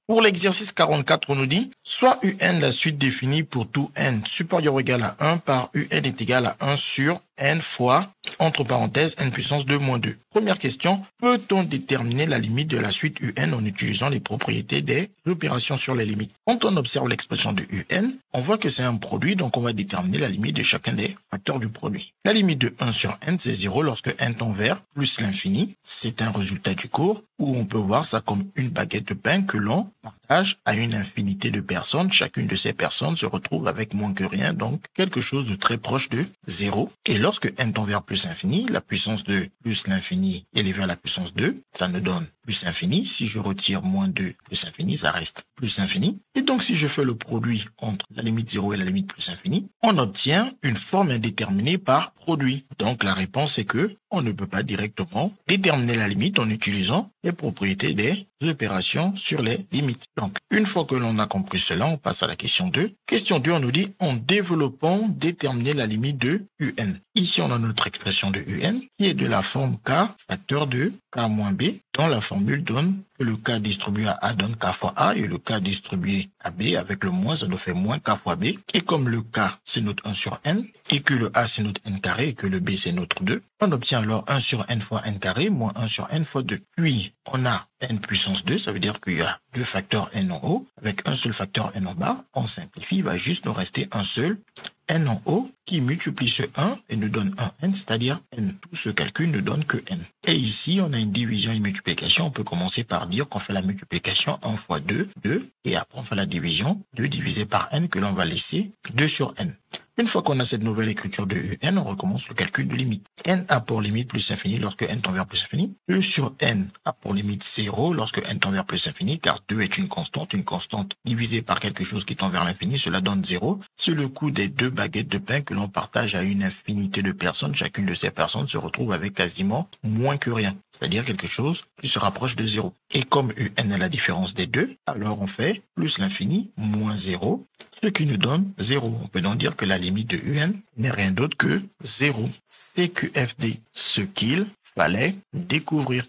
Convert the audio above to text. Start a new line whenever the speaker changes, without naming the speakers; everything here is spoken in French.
Pour l'exercice 44, on nous dit, soit UN la suite définie pour tout n supérieur ou égal à 1 par UN est égal à 1 sur n fois, entre parenthèses, n puissance 2 moins 2. Première question, peut-on déterminer la limite de la suite UN en utilisant les propriétés des opérations sur les limites? Quand on observe l'expression de UN, on voit que c'est un produit, donc on va déterminer la limite de chacun des facteurs du produit. La limite de 1 sur n, c'est 0 lorsque n tend vers plus l'infini. C'est un résultat du cours où on peut voir ça comme une baguette de pain que l'on partage à une infinité de personnes. Chacune de ces personnes se retrouve avec moins que rien, donc quelque chose de très proche de 0. Et lorsque n tend vers plus infini, la puissance de plus l'infini élevé à la puissance 2, ça nous donne plus infini. Si je retire moins 2 plus infini, ça reste plus infini. Et donc, si je fais le produit entre la limite 0 et la limite plus infini, on obtient une forme indéterminée par produit. Donc, la réponse est que on ne peut pas directement déterminer la limite en utilisant les propriétés des opérations sur les limites. Donc, une fois que l'on a compris cela, on passe à la question 2. Question 2, on nous dit, en développant, déterminer la limite de UN. Ici, on a notre expression de UN qui est de la forme K facteur de K moins B, dont la formule donne que le K distribué à A donne K fois A et le K distribué à B avec le moins, ça nous fait moins K fois B. Et comme le K, c'est notre 1 sur N et que le A, c'est notre N carré et que le B, c'est notre 2, on obtient alors 1 sur N fois N carré moins 1 sur N fois 2. Puis, on a N puissance 2, ça veut dire qu'il y a deux facteurs N en haut avec un seul facteur N en bas. On simplifie, il va juste nous rester un seul N en haut qui multiplie ce 1 et nous donne un N, c'est-à-dire N. Tout ce calcul ne donne que N. Et ici, on a une division et une multiplication. On peut commencer par dire qu'on fait la multiplication 1 fois 2, 2, et après on fait la division, 2 divisé par N que l'on va laisser 2 sur N. Une fois qu'on a cette nouvelle écriture de UN, on recommence le calcul de limite. N a pour limite plus infini lorsque N tend vers plus infini. 2 sur N a pour limite 0 lorsque N tend vers plus infini, car 2 est une constante divisée par quelque chose qui tend vers l'infini, cela donne 0. C'est le coût des deux baguettes de pain que l'on partage à une infinité de personnes. Chacune de ces personnes se retrouve avec quasiment moins que rien, c'est-à-dire quelque chose qui se rapproche de 0. Et comme UN est la différence des deux, alors on fait plus l'infini moins 0, ce qui nous donne 0. On peut donc dire que la limite de UN n'est rien d'autre que 0. CQFD, ce qu'il fallait découvrir.